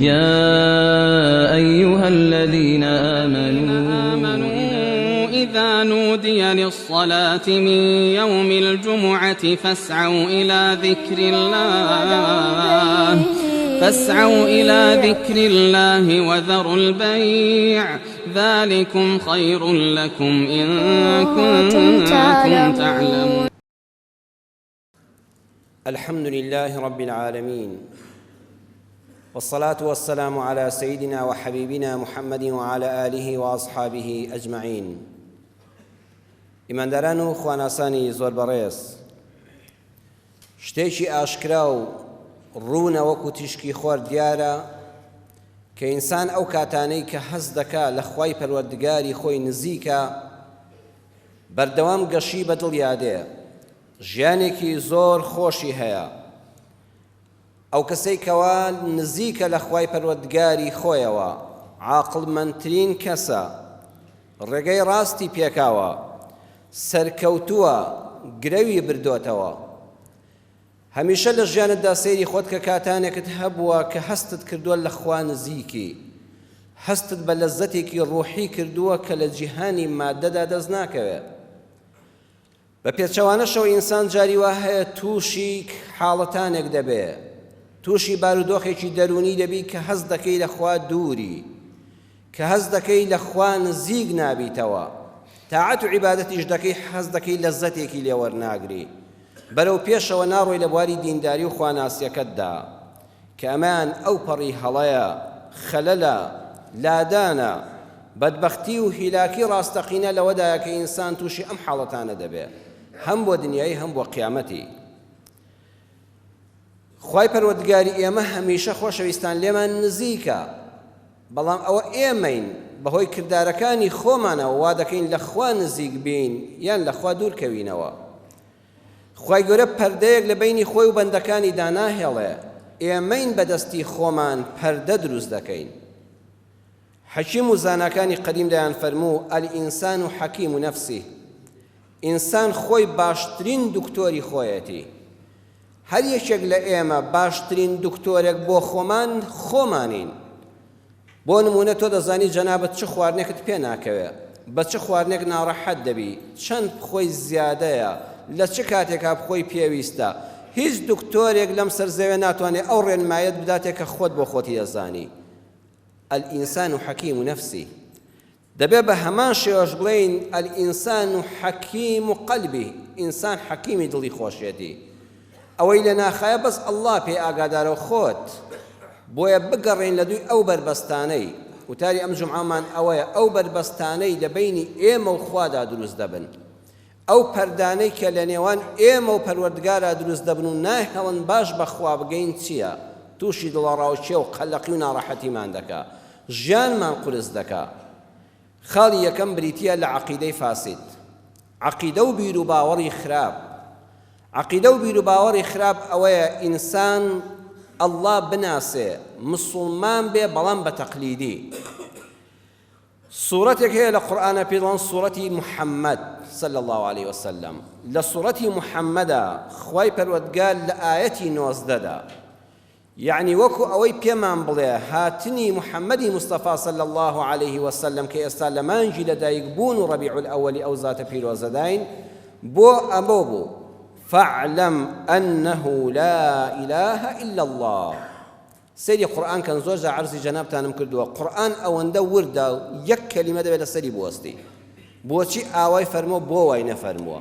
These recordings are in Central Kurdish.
يا أيها الذين آمنوا إذا نودي للصلاة من يوم الجمعة فاسعوا إلى ذكر الله وذروا البيع ذلكم خير لكم إن كنتم تعلمون. الحمد لله رب العالمين، والصلاة والسلام على سيدنا وحبيبنا محمد وعلى آله وأصحابه أجمعين. ئیمانداران و خواناسانی زۆر بەڕێز، شتێکی ئاشکرا و ڕوونە وەکو تیشکی خۆر دیارە کە ئینسان ئەو کاتانەی کە هەست دەکا لە خوای پەروەردگاری خۆی نزیکە بەردەوام گەشی بە دڵیادێ ژیانێکی زۆر خۆشی هەیە. ئەو کەسەی کەوا نزیکە لە خوای پەروەردگاری خۆیەوە عاقڵمەندترین کەسە، ڕێگەی ڕاستی پێکاوە، سەرکەوتووە، گرەوی بردوتەوە. هەمیشە لە ژیانتدا سەیری خۆت کە کاتانێکت هەبووە کە هەستت کردووە لە خوا نزیکی، هەستت بە لەزەتێکی ڕوحی کردووە کە لە جیهانی مادەدا دەست ناکەوێت. بە پێچەوانەشەوە ئینسان جاری وا هەیە تووشی حاڵەتانێک دەبێت، تووشی بارودۆخێکی دەرونی دەبی کە هەست دەکەی لە خوا دووری، کە هەست دەکەی لە خوا نزیک نابیتەوە، تاعەت و عیبادەتیش دەکەی هەست دەکەی لەزەتێکی لێوەرناگری، بەرەو پێشەوە ناڕۆی لە بواری دینداری و خواناسیەکەتدا کە ئەمان ئەو پەڕی هەڵەیە، خەلەلە، لادانە، بەدبەختی و هیلاکی ڕاستەقینە لەوەدایە کە ئینسان تووشی ئەم حاڵەتانە دەبێت، هەم بۆ دنیای هەم بۆ قیامەتی. خوای پەروەردگاری ئێمە هەمیشە خۆشەویستان لێمان نزیکە، بەڵام ئەوە ئێمەین بەهۆی کردارەکانی خۆمانەوە وا دەکەین لە خوا نزیک بین یان لە خوا دوورکەوینەوە. خوای گەورە پەردەیەک لە بینی خۆی و بەندەکانی داناهێڵێ، ئێمەین بەدەستی خۆمان پەردە دروست دەکەین. حەکیم و زاناکانی قەدیم دایان فەرموو ئەلئینسان و حەکیم و نەفسی، ئینسان خۆی باشترین دکتۆری خۆیەتی. هەر یەکێک لە ئێمە باشترین دکتۆرێک بۆ خۆمانین. بۆ نمونە تۆ دەزانی جەنابەت چ خواردنێکت پێ ناکەوێت، بە چ خواردنێک ناڕەحەت دەبی، چەند بخۆی زیادەیە، لە چ کاتێکا بخۆی پێویستە. هیچ دکتۆرێک لەم سەرزەوێ ناتوانێت ئەو ڕێنمایەت بداتێک کە خۆت بۆ خۆتی دەزانی. ئەلئینسان و حەکیم و نەفسی، دەبێت بە هەمان شێوەش بڵێین ئەلئینسان و حەکیم و قەلبی، ئینسان حەکیمی دڵی خۆشێتی. ئەوەی لە ناخایە بەس ئەڵڵا پێی ئاگادارە خۆت، بۆیە بگەڕێن لە دوی ئەو بربەستانەی وتاری ئەم جومعامان ئەوەیە، ئەو بربەستانەی لە بینی ئێمە و خوادا دروست دەبن، ئەو پەردانەی کە لە نێوان ئێمە و پەروەردگارا دروست دەبن و ناهێڵن باش بەخوا بگەین چییە؟ تووشی دڵەڕاوچێ و قەلەقی و ناڕەحەتیمان دەکا، ژیانمان قورس دەکا. خاڵی یەکەم بریتیە لە عەقیدەی فاسد، عەقیدە و بیر و باوەڕی خراپ. عەقیدە و بیر و باوەڕی خراپ ئەوەیە ئینسان ئەڵڵا بناسێ، مسڵمان بێ بەڵام بە تەقلیدی. سوورەتێک هەیە لە قورئانە پێڵان سوورەتی محەممەد صلی الله عليه وسلم. لە سوورەتی محەممەدا خوای پەروەردگار لە ئایەتی 19دا یعنی وەکو ئەوەی پێمان بڵێ هاتنی محەممەدی مستەفا صلی الله عليه وسلم کە ئێستا لە مانجی لەدایک بوون و ڕەبیع الئەوەلی ئەو زاتە پیرۆزەداین بۆ ئەمە بوو فاعلم أنه لا إله إلا الله. سەیری قورئان کەن زۆر جا عەرزی جەنابتانم کردووە، قورئان ئەوەندە وردە یەک کەلیمە دەبێت لەسەری بوەستی. بۆچی ئاوای فەرمووە بۆ وای نەفەرمووە؟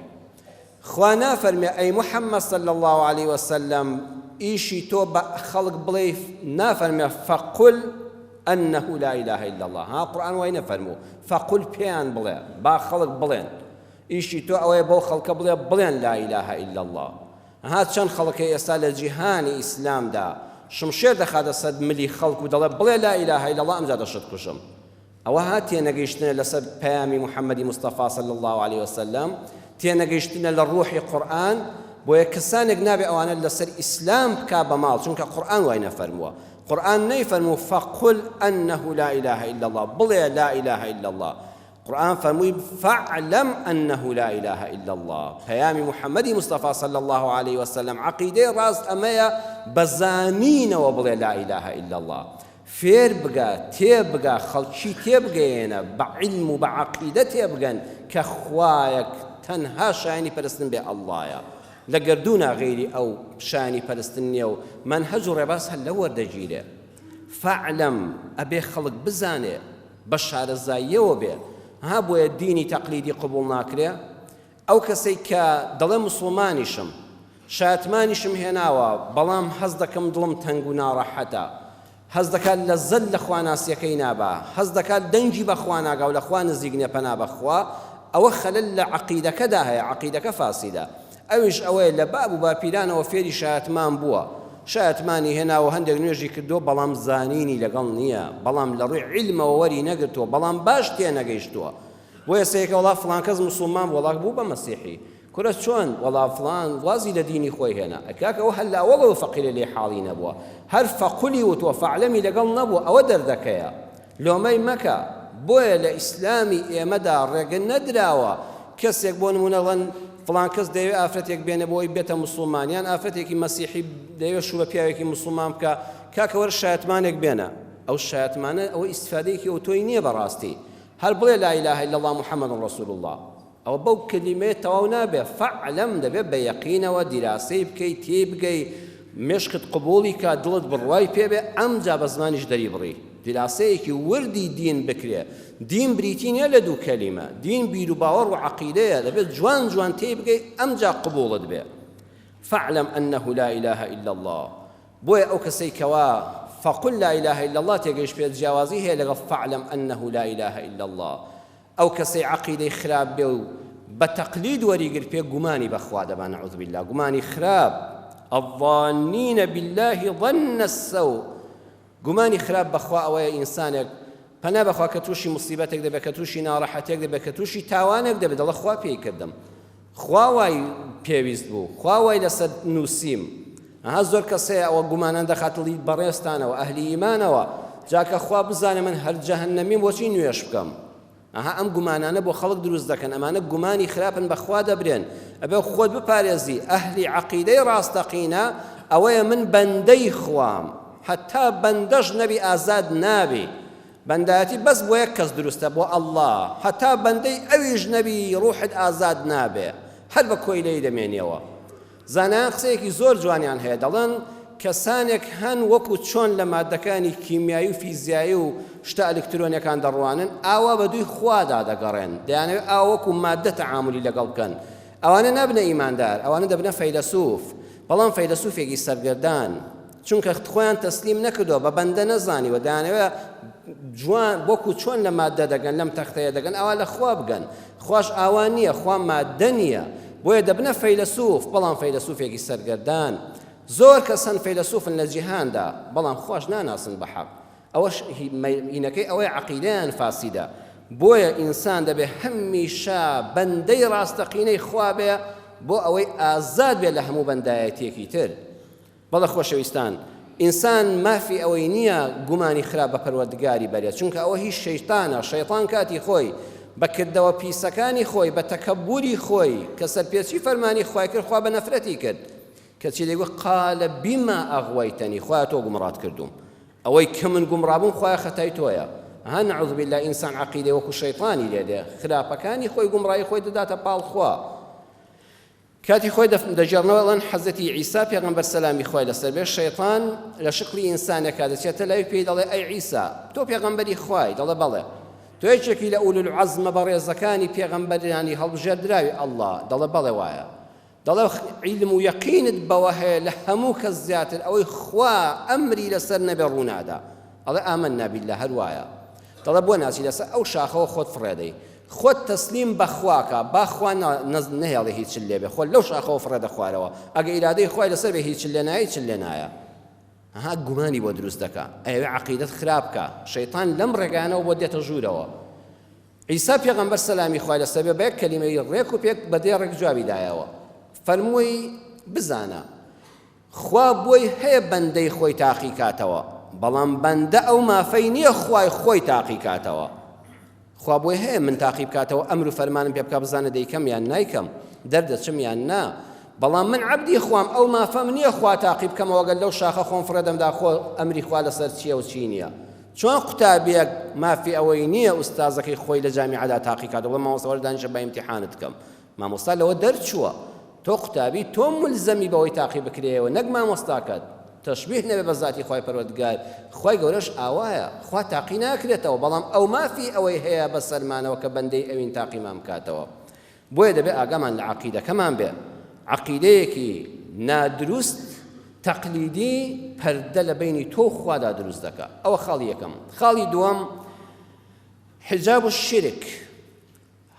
خوا نافەرمێ ئەی محەممەد صلی الله عليه وسلم ئیشی تۆ بە خەڵک بڵێ، نافەرمێ فەقل أنه لا إله إلا الله. ها قورئان وای نەفەرموو، فەقل پێیان بڵێ، با خەڵک بڵێن. ئیشی تۆ ئەوەیە بۆ خەڵکە بڵێن لا إله إلا الله. هات چەند خەڵکی ئێستا لە جیهانی ئیسلامدا شمشێر دەخاتە سەد ملی خەڵک و دەڵێ بڵێ لا إله إلا الله، ئەمجا دەشت کوشم. ئەوە هات تێنەگەیشتنە لەسەر پەیامی محەممەدی مستەفا صلی الله عليه وسلم، تێنەگەیشتنە لە ڕوحی قورئان. بۆیە کەسانێک نابێ ئەوانە لەسەر ئیسلام بکا بە ماڵ، چونکە قورئان وای نەفەرمووە. قورئان نەیفەرموو فەقل أنه لا إله إلا الله، بڵێ لا إله إلا الله. قرآن فرمووی فاعلم أنه لا إله إلا الله. پەیامی محەممەدی مستەفا صلی الله عليه وسلم عقیدەی ڕاست ئەمەیە بەزانینەوە بڵێ لا إله إلا الله. فێر بگە تێبگە خەڵکی تێبگەیەنە بە عیلم و بە عەقیدە تێبگەن کە خوایەک تەنها شایانی پەرستن بێ ئەڵڵایە لە گردوونە غەیری ئەو شایانی پەرستن نییە و مەنهەج و ڕێباز هەر لەو وەردەگیرێ فەعلەم ئەبێ خەڵک بزانێ بە شارەزاییەوە بێ ها بۆیە دینی تەقلیدی قبوڵ ناکرێ ئەو کەسەی کە دەڵێ موسڵمانیشم شایەتمانیشم هێناوە بەڵام هەز دەکەم دڵم تەنگ و ناڕەحەتە هەز دەکات لەزەت لە خواناسیەکەی نابا هەز دەکات دەنگی بەخوا ناگا و لە خوا نزیک نییە پەنا بەخوا ئەوە خەلەل لە عەقیدەکەدا هەیە عەقیدەکە فاسیدە ئەویش ئەوەیە لە باب و باپیرانەوە فێری شایەتمان بووە شایەتمانی هێناوە هەندێک نوێژی کردو بەڵام زانینی لەگەڵ نییە بەڵام لە ڕووی عیلمەوە وەری نەگرتووە بەڵام باش تێ نەگەیشتووە بۆیە سەیەکە وڵا فڵان کەس موسڵمان وەڵا بوو بە مەسیحی کورە چۆن وەڵا فڵان وازی لە دینی خۆی هێنا ئەکاکەوە هەر لە ئەوەڵەوە فەقیرە لێ حاڵی نەبووە هەر فەقولی وتووە فەعلەمی لەگەڵ نەبوو ئەوە دەردەکەیە لۆمەی مەکە بۆیە لە ئیسلامی ئێمەدا ڕێگە نەدراوە کەسێک بۆ نمونەڵەن فڵان کەس دەیەوێت ئافرەتێک بێنە بۆی بێتە موسڵمانیان ئافرەتێکی مەسیحی دەیەوێت شوبە پیاوێکی موسڵمان بکە کاکە وەرە شایەتمانێک بێنە ئەو شایەتمانە ئەوە ئیسفادەیەکی ئەو تۆی نییە بەڕاستی هەر بڵێ لا ئیلاهە ئیلا الله محەممەد ڕەسوول الله ئەوە بەو کەلیمەیە تەواو نابێ فەعلەم دەبێت بە یەقینەوە دیراسەی بکەی تێ بگەی مێشکت قبوڵی کە دڵت بڕوای پێبێ ئەمجا بە زمانیش دەری بڕی دیراسەیەکی وردی دین بکرێ دین بریتی نییە لە دوو کەلیمە دین بیر و باوەڕ و عەقیدەیە دەبێت جوان جوان تێ بگەی ئەمجا قبوڵت بێ فەعلەم ئەنەه لا ئیلاهە ئیلا الله بۆیە ئەو کەسەی کەوا فقل لا إله إلا الله تيجيش بيت جوازي هي لغا فاعلم أنه لا إله إلا الله أو كسي عقيدة خراب بيو بتقليد وريقر بيه قماني بخوا دبا نعوذ بالله قماني خراب الظانين بالله ظن السوء قماني خراب بخوا أويا إنسانك فنا بخوا كتوشي مصيبتك دبا كتوشي نارحتك دبا كتوشي تاوانك دبا دل خوا بيه كدم خوا واي بيويست بو خوا واي لسد نوسيم ها زۆر کەسەیە ئەوە گومانان دەخاتڵی بەڕێستانەوە ئەهلی ئیمانەوە جاکە خوا بزانێ من هەر جەهەنەمیم بۆچی نوێش بکەم ئەها ئەم گومانانە بۆ خەڵک دروست دەکەن ئەمانە گومانی خراپن بەخوا دەبرێن ئەبێ خۆت بپارێزی ئەهلی عەقیدەی ڕاستەقینە ئەوەیە من بەندەی خوام حتا بەندەش نەبی ئازاد نابی بەندایەتی بەس بۆ یەک کەس دروستە بۆ ئەڵڵا حتا بەندەی ئەویش نەبی ڕوحت ئازاد نابێ هەر بە کۆی لێی دەمێنیەوە زانایان قسەیەکی زۆر جوانیان هەیە دەڵێن کەسانێک هەن وەکو چۆن لە مادەکانی کیمیایی و فیزیایی و شتە ئەلکترۆنیەکان دەڕوانن ئاوا بە دووی خوادا دەگەڕێن دەیانەوێت ئاوا وەکو مادە تەعاملی لەگەڵ بکەن ئەوانە نەبنە ئیماندار ئەوانە دەبنە فەیلسوف بەڵام فەیلسوفێکی سەرگەردان چونکە خۆیان تەسلیم نەکردووە بە بەندە نەزانیوە دەیانەوێت جوان وەکو چۆن لە مادە دەگەن لەم تەختەیە دەگەن ئەوا لە خوا بگەن خوش ئاوا نییە خوا مادە نییە بۆیە دەبنە فەیلسوف بەڵام فەیلسوفێکی سەرگەردان زۆر کەسن فەیلسوفن لە جیهاندا بەڵام خۆش ناناسن بە حەق ئەوەش هینەکەی ئەوەی عەقیدەیان فاسیدە بۆیە ئینسان دەبێ هەمیشە بەندەی ڕاستەقینەی خوا بێ بۆ ئەوەی ئازاد بێ لە هەموو بەندایەتیەکی تر بەڵە خۆشەویستان ئینسان مافی ئەوەی نییە گومانی خراپ بە پەروەردگاری بەرێت چونکە ئەوە هیچ شەیطانە شەیطان کاتی خۆی بەکردەوە پیسەکانی خۆی بە تەکەبوری خۆی کە سەرپێچی فەرمانی خوای کرد خوا بە نەفرەتی کرد کەچی دەیگوت قالە بیما ئەغوەیتەنی خوایە تۆ گومڕات کردوم ئەوەی کە من گومڕابووم خوایە خەتای تۆیە ها نەعوذ بالله ئینسان عەقیدەی وەکو شەیطانی لێدێ خراپەکانی خۆی گومڕایی خۆی دەداتە پاڵ خوا کاتی خۆی دەژێڕنەوە ئەڵێن حەزەتی عیسا پێغەمبەر سەلامی خوای لەسەر بێ شەیطان لە شکلی ئینسانێکا دەچێتە لای پێی دەڵێ ئەی عیسا تۆ پێغەمبەری خوای دەڵێ بەڵێ تۆ یەکێکی لە ئولو العەزمە بەڕێزەکانی پێغەمبەرانی هەڵبژێردراوی ئەڵڵا دەڵێ بەڵێ وایە دەڵێ عیلم و یەقینت بەوە هەیە لە هەموو کەس زیاتر ئەوەی خوا ئەمری لەسەر نەبێ ڕوونادا ئەڵێ ئامەنا بیلله هەر وایە دەڵێ بۆ ناچی لەسەر ئەو شاخەوە خۆت فڕێدەی خۆت تەسلیم بەخواکە باخوا نەهێڵێ هیچ لێبێ خۆت لەو شاخەوە فڕێدە خوارەوە ئەگە ئیرادەی خوای لەسەر بێ هیچ لێ نایە هیچ لێ نایە ها گومانی بۆ دروست دەکا ئەوێ عەقیدەت خراپ بکە شەیطان لەم ڕێگانەوە بۆ دێتە ژوورەوە عیسا پێغەمبەر سەلامی خوای لەسەر بێ بە یەک کەلیمەی ڕێک و پێک بە دێ ڕێک جوابی دایەوە فەرمووی بزانە خوا بۆی هەیە بەندەی خۆی تاقی کاتەوە بەڵام بەندە ئەو مافەی نییە خوای خۆی تاقی کاتەوە خوا بۆی هەیە من تاقی بکاتەوە ئەمر و فەرمانم پێ بکە بزانە دەیکەم یان نایکەم دەردەچم یان نا بەڵام من عەبدی خوام ئەو مافەم نییە خوا تاقی بکەمەوە گەل لەو شاخە خۆم فرەدەمدا خۆ ئەمری خوا لەسەر چییە و چی نییە چۆن قوتابیەک مافی ئەوەی نییە ئوستازەکەی خۆی لە جامیعەدا تاقی کات وڵە مامۆستا وەرە دانیشە با ئیمتیحانت بکەم مامۆستا لەوە دەرچووە تۆ قوتابی تۆ ملزەمی بەوەی تاقی بکرێەوە نەک مامۆستاکەت تەشبیه نەبێ بە ذاتی خوای پەروەردگار خوای گەورەش ئاوایە خوا تاقی ناکرێتەوە بەڵام ئەو مافی ئەوەی هەیە بە سەرمانەوە کە بەندەی ئەوین تاقیمان بکاتەوە بۆیە دەبێت ئاگامان لە عەقیدەکەمان بێ عەقیدەیەکی نادروست تەقلیدی پەردە لە بینی تۆ خوادا دروست دەکات ئەوە خاڵی یەکەم خاڵی دووەم حجاب الشرك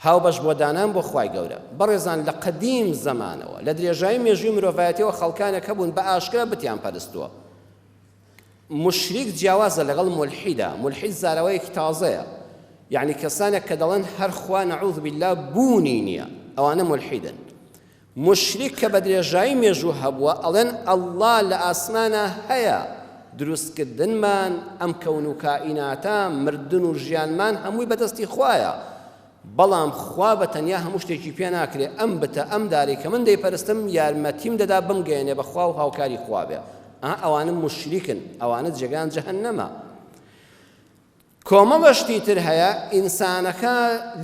هاوبەش بۆ دانان بۆ خوای گەورە بەڕێزان لە قەدیم زەمانەوە لە درێژایی مێژووی مرۆڤایەتیەوە خەڵکانێک هەبوون بە ئاشکرا بتیان پەرستووە مشریک جیاوازە لەگەڵ مولحیدا مولحید زاراوەیەکی تازەیە یعنی کەسانێک کە دەڵێن هەر خوا نەعوذ بالله بوونی نییە ئەوانە مولحیدن مشریک کە بە درێژایی مێژوو هەبووە ئەڵێن ئەڵڵا لە ئاسمانە هەیە دروستکردنمان ئەم کەون و کائیناتە مردن و ژیانمان هەمووی بەدەستی خوایە بەڵام خوا بە تەنیا هەموو شتێکی پێ ناکرێ ئەم بتە ئەم داری کە من دەیپەرستم یارمەتیم دەدا بمگەێنێ بە خوا و هاوکاری خوا بێ ئەوانە مشریکن ئەوانە جێگان جەهەنەمە کۆمەڵەشتی تر هەیە ئینسانەکە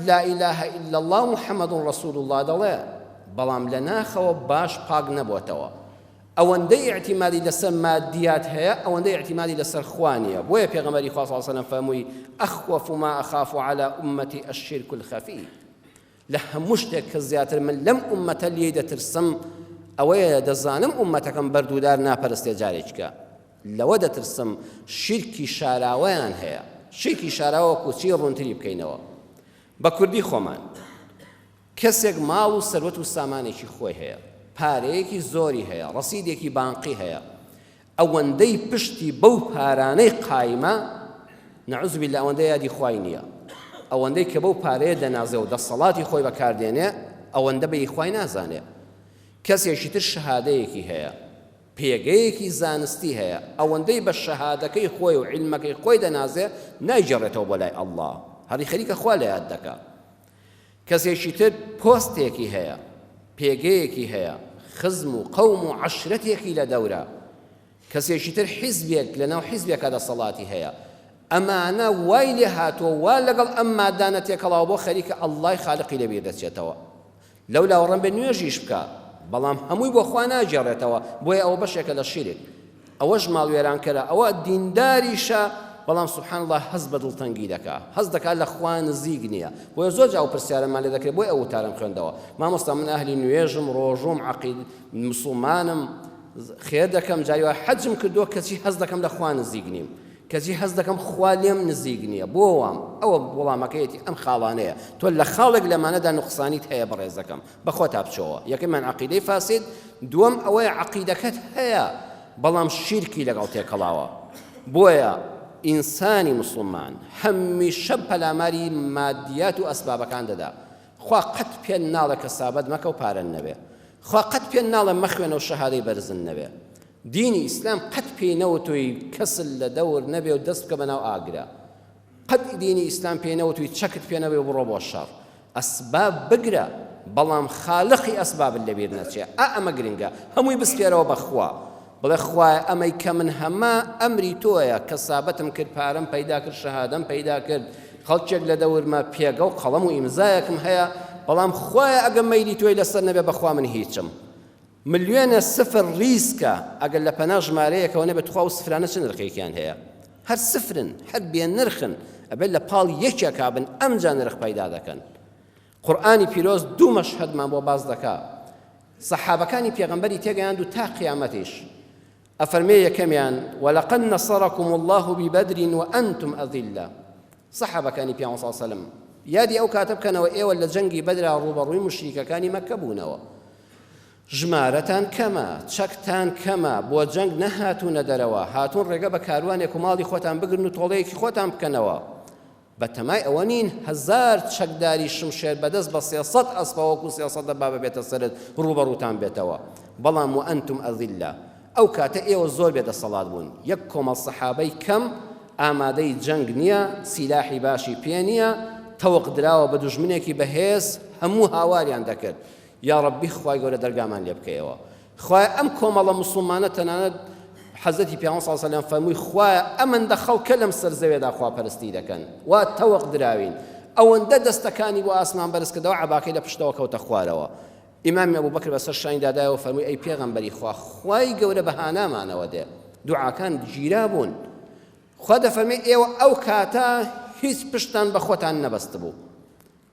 لا ئیلاهە ئیلا الله محەممەد ڕەسوول الله دەڵێ بەڵام لە ناخەوە باش پاک نەبووەتەوە ئەوەندەی ئیعتیمادی لەسەر مادیات هەیە ئەوەندەی ئیعتیمادی لەسەر خوانیە بۆیە پێغەمبەری خوا صلی الله علیه وسلم فەرمووی ئەخوەف ما ئەخاف على ئومەتی الشرك الخەفی لە هەموو شتێک کە زیاتر من لەم ئومەتە لێی دەترسم ئەوەیە دەزانم ئومەتەکەم بەردوودار ناپەرستێ جارێککە لەوە دەترسم شیرکی شاراوەیان هەیە شیرکی شاراوە کوچی ڕوونتری بکەینەوە بە کوردی خۆمان کەسێک ماڵ و سەروەت و سامانێکی خۆی هەیە پارەیەکی زۆری هەیە ڕەسیدێکی بانقی هەیە ئەوەندەی پشتی بەو پارانەی قایمە نەعوذ بالله ئەوەندەی یادی خوای نییە ئەوەندەی کە بەو پارەیە دەنازێ و دەسەڵاتی خۆی بەکاردێنێ ئەوەندە بەی خوای نازانێ کەسێکی تر شەهادەیەکی هەیە پێگەیەکی زانستی هەیە ئەوەندەی بە شەهادەکەی خۆی و عیلمەکەی خۆی دەنازێ نایجێڕێتەوە بۆ لای ئەڵڵا هەری خەریکە خوا لە یاد دەکا کەسێکی تر پۆستێکی هەیە پێگەیەکی هەیە خزم و قەوم و عەشرەتێکی لە دەورە کەسێکی تر حیزبێک لەناو حیزبێکە دەسەڵاتی هەیە ئەمانە وای لێ هاتووە وا لەگەڵ ئەم مادانە تێکەڵاوە بۆ خەریکە ئەڵڵای خالقی لەبیر دەچێتەوە لەولا ڕەن بە نوێژیش بکە بەڵام هەمووی بۆ خوا ناگێڕێتەوە بۆیە ئەوە بەشێکە لە شیرک ئەوەش ماڵوێرانکەرە ئەوە دینداریشە بەڵام سبحان الله هەز بە دڵتەنگی دەکا هەز دەکات لە خوا نزیک نییە بۆیە زۆر جاو پرسیارەمان لێ دەکرێت بۆی ئەو وتارم خوێندەوە مامۆستا من ئەهلی نوێژم ڕۆژوم عەقید موسڵمانم خێر دەکەم جاری وا حەجم کردووە کەچی هەز دەکەم لە خوا نزیک نیم کەچی هەز دەکەم خوا لێم نزیک نییە بۆ وام ئەوە وەڵامەکەیەتی ئەم خاڵانەیە تۆ لە خاڵێک لەمانەدا نوقسانیت هەیە بەڕێزەکەم بەخۆ تا بچەوە یەکەمان عەقیدەی فاسد دووەم ئەوەیە عەقیدەکەت هەیە بەڵام شیرکی لەگەڵ تێکەڵاوە بۆیە ئینسانی مسلمان هەمیشە پەلاماری مادیات و ئەسبابەکان دەدا خوا قەت پێ ناڵە کە سابەت مەکە و پارە نەبێ خوا قەت پێ ناڵە مەخوێنە و شەهادەی بەرزن نەبێ دینی ئیسلام قەت پێی نەوتووی کەسل لە دەور نەبێ و دەست بکە بەناو ئاگرا قەت دینی ئیسلام پێی نەوتووی چەکت پێ نەبێ و بڕۆ بۆ شەڕ ئەسباب بگرە بەڵام خالقی ئەسبابت لەبیر نەچێ ئەمە گرنگە هەمووی بسپێرەوە بەخوا بڵێ خوایە ئەمەی کە من هەمە ئەمری تۆیە کە سابەتم کرد پارەم پەیدا کرد شەهادەم پەیدا کرد خەڵکێک لە دەورمە پێگە و قەڵەم و ئیمزایەکم هەیە بەڵام خوایە ئەگەر مەیلی تۆی لەسەر نەبێ بەخوا من هیچم ملیۆنە سفر ریسکە ئەگەر لە پەنا ژمارەیەکەوە نەبێت خوا و سفرانە چ نرخێکیان هەیە هەر سفرن هەر بێن نرخن ئەبێت لە پاڵ یەکێکا بن ئەمجا نرخ پەیدا دەکەن قورئانی پیرۆز دوو مەشهەدمان بۆ باز دەکا سەحابەکانی پێغەمبەری تێگەیاند و تا قیامەتیش ئەفەرمێ یەکەمیان وەلەقەد نەسەڕەکم الله ببەدر وأنتم ئەذلة سەحابەکانی پیامبەر صلی الله علیه وسلم یادی ئەو کاتە بکەنەوە ئێوە لە جەنگی بەدرا ڕوبەڕووی مشریکەکانی مەککە بوونەوە ژمارەتان کەمە چەکتان کەمە بۆ جەنگ نەهاتوونە دەرەوە هاتوون ڕێگە بە کاروانێک و ماڵی خۆتان بگرن و تۆڵەیەکی خۆتان بکەنەوە بە تەمای ئەوە نین 1000 چەکداری شمشێر بەدەست بە 300 ئەسپەوەکو 300 دەبا بێتە سەرت ڕوبەڕووتان بێتەوە بەڵام وأنتم ئەذلة ئەو کاتە ئێوە زۆر بێدەسەڵات بوون یەک کۆمەڵ سەحابەی کەم ئامادەی جەنگ نییە سیلاحی باشی پێ نییە تەوق دراوە بە دوژمنێکی بەهێز هەموو هاواریان دەکرد یا ڕەبی خوای گەورە دەرگامان لێ بکەیەوە خوای ئەم کۆمەڵە موسڵمانە تەنانەت حەزەتی پیامبەر صلی الله علیه و سلم فەرمووی خوایە ئەمەندە خەڵکە لەم سەر زەوێدا خواپەرستی دەکەن وا تەوەق دراوین ئەوەندە دەستەکانی بۆ ئاسمان بەرز کردەوە عەباقەی لە پشتەوە کەوتە خوارەوە ئیمامی ئەبوبەکر بەسەر شانی دادایەوە فەرمووی ئەی پێغەمبەری خوا خوای گەورە بەهانامانەوە دێ دوعاکان گیرا بوون خوا دەفەرمێ ئێوە ئەو کاتە هیچ پشتان بە خۆتان نەبەست بوو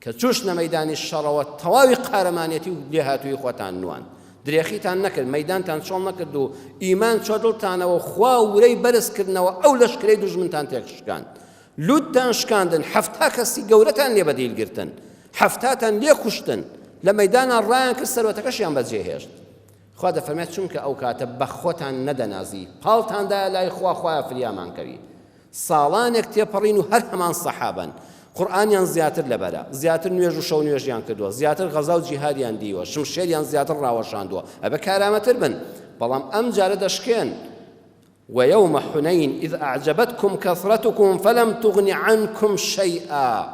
کە چوشنە مەیدانی شەڕەوە تەواوی قارەمانێتی و لێهاتووی خۆتان نوان درێخیتان نەکرد مەیدانتان چۆڵ نەکرد و ئیمان چۆ دڵتانەوە خوا ورەی بەرزکردنەوە ئەو لەشکرەی دوژمنتان تێکشکاند لوتتان شکاندن حەفتا کەسی گەورەتان لێ بەدیلگرتن حەفتاتان لێ کوشتن لە مەیدانان ڕایان کرد سەروەتەکەشیان بەجێهێشت خوا دەفەرمێت چونکە ئەو کاتە بە خۆتان نەدەنازی پاڵتاندایە لای خوا خوایە فریامان کەوی ساڵانێک تێپەڕین و هەر هەمان سەحابەن قورئانیان زیاتر لەبەرە زیاتر نوێژ و شەو نوێژیان کردووە زیاتر غەزا و جیهادیان دیوە شمشێریان زیاتر ڕاوەشاندووە ئەبێ کارامەتر بن بەڵام ئەم جارە دەشکێن ويوم حنين إذ أعجبتكم كثرتكم فلم تغن عنكم شيئا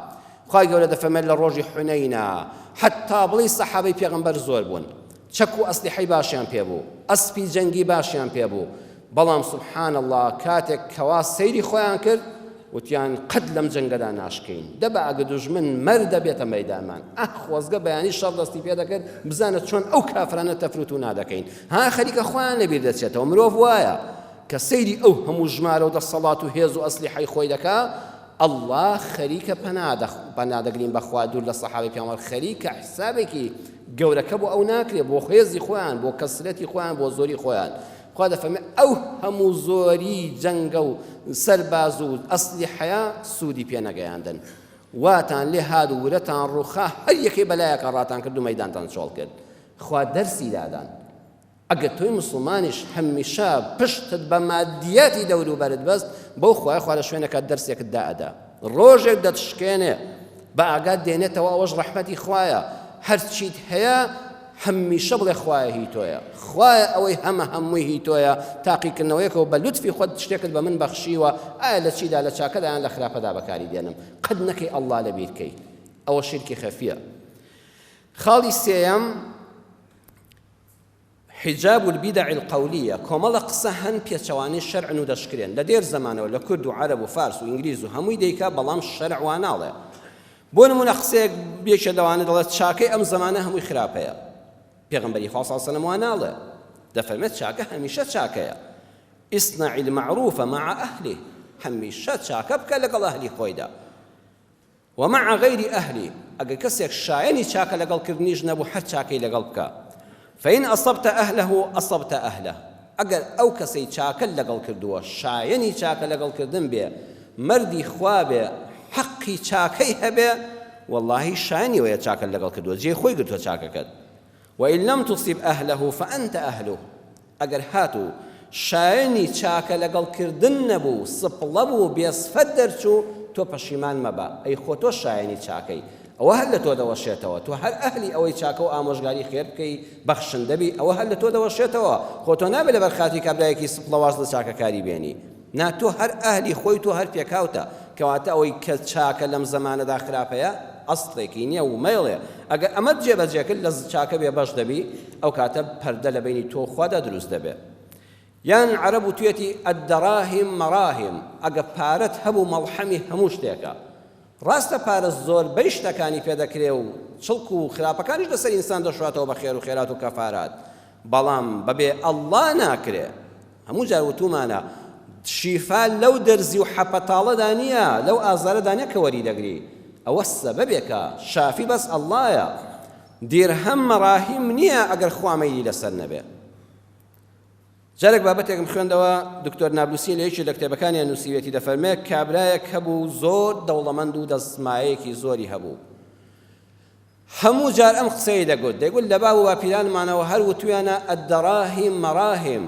خواهي قولة دفمل للروج حنينا حتى بلي صحابي پیغمبر زور بون چكو أصلحي باشيان بيبو أسبي جنگي باشيان بيبو بلام سبحان الله كاتك كواس سيري خوان كرد وتیان قد لەم جەنگەدا ناشکەین دەبە ئەگە دوژمن مەردە بێتە مەیدانمان خۆزگە بەیانی شەڕ دەستی پێ دەکرد بزانە چۆن ئەو کافرانە تەفروت و نادەکەین ها خەریکە خۆیان لەبیر دەچێتەوە مرۆڤ وایە کە سەیری ئەو هەموو ژمارە و دەسەڵات و هێز و ئەسلیحەی خۆی دەکا ئەڵڵا خەریکە پەنادەگرین بەخوا دوور لە سەحابەی پێغەمبەر خەریکە حسابێکی گەورەکە بۆ ئەو ناکرێت بۆ خێزی خۆیان بۆ کەسرەتی خۆیان بۆ زۆری خۆیان خوا دەفەرمێ ئەو هەموو زۆری جەنگە و سەرباز و ئەسلیحەیە سوودی پێ نەگەیاندن واتان لێ هات و ورەتان ڕووخا هەر یەکەی بەلایەکە ڕاتان کرد و مەیدانتان چۆڵ کرد خوا دەرسی دادان ئەگەر تۆی موسڵمانیش هەمیشە پشتت بە مادیەتی دەور و بەرت بەست بەو خوای خوا لە شوێنەکە دەرسێکت دائەدا ڕۆژێک دەتشکێنێ بە ئاگات دێنێتەوە ئەوەش ڕەحمەتی خوایە هەرچیت هەیە هەمیشە بڵێ خوایە هی تۆیە خوایە ئەوەی هەمووی هی تۆیە تاقیکردنەوەیەکەوە بە لوتفی خۆت شتێکت بە من بەخشیوە ئایا لە چیدا لە چاکەدا یان لە خراپەدا بەکاری دێنم قەت نەکەی ئەڵڵا لەبیر کەی ئەوە شیرکی خەفیە خاڵی سێیەم حجاب البدع القولية كمال قصهن بيتشواني الشرع ندشكرين لدير زمانه ولا كرد وعرب وفارس وإنجليز وهموي ديكا بلام الشرع واناله بون مناقصيك بيش دواني دلت شاكي أم زمانه هموي خرابية پیغمبري خاص صلى الله عليه وسلم واناله دفرمت شاكه هميشه شاكية اصنع المعروف مع أهله هميشه شاكه بك لقل أهلي خويدا ومع غير أهلي أجل كسيك شايني شاكه لقل كرنيج نبو حد شاكي لقل بك فإن أصبت أهله أصبت أهله أجر أو كسي شاكل لقل كردوه شايني شاكل لقل كردن به مردي خوابه حقي شاكي هبه والله شايني ويا شاكل لقل كردوه جي خوي قلت شاكك وإن لم تصب أهله فأنت أهله أجر هاتو شايني شاكل لقل كردن نبو صبلبو بيصفدر شو تو پشیمان مەبە ئەی خۆ تۆ شایەنی چاکەی ئەوە هەر لە تۆ دەوەشێتەوە تۆ هەر ئەهلی ئەوەی چاکە و ئامۆژگاری خێر بکەی بەخشندەبی ئەوە هەر لە تۆ دەوەشێتەوە خۆ تۆ نابێت لەبەر خاتی کابرایەکی سپڵەواز لە چاکەکاری بێنی نا تۆ هەر ئەهلی خۆی تۆ هەر پێکاوتە کەواتە ئەوەی کە چاکە لەم زەمانەدا خراپەیە ئەسڵێکی نییە و مەیڵێ ئەگەر ئەمەت جێبەجێکرد لە چاکە بێ بەش دەبی ئەو کاتە پەردە لە بینی تۆ خوادا دروست دەبێت یان عەرەب وتوێتی ئەددەراهیم مەراهیم ئەگە پارەت هەبوو مەڵحەمی هەموو شتێکە ڕاستە پارە زۆربەی شتەکانی پێدەکرێ و چڵک و خراپەکانیش لەسەر ئینسان دەشواتەوە بە خێر و خێرات و کەفارات بەڵام بەبێ ئەڵڵا ناکرێ هەموو جار وتومانە شیفا لەو دەرزی و حەپەتاڵەدا نییە لەو ئازارەدا نییە کە وەری دەگری ئەوە سەبەبێکە شافی بەس ئەڵڵایە دیرهەم مەراهیم نییە ئەگەر خوا مەیلی لەسەر نەبێ جارێک بابەتێکم خوێندەوە دکتۆر نابلوسی لە یەکی لە کتێبەکانیان نووسیوێتی دەفەرمێ کابرایەک هەبوو زۆر دەوڵەمەند و دەستمایەیەکی زۆری هەبوو هەموو جار ئەم قسەی دەگوت دەیگوت لە باو و باپیرانمانەوە هەر وتویانە ئەددەراهیم مەراهیم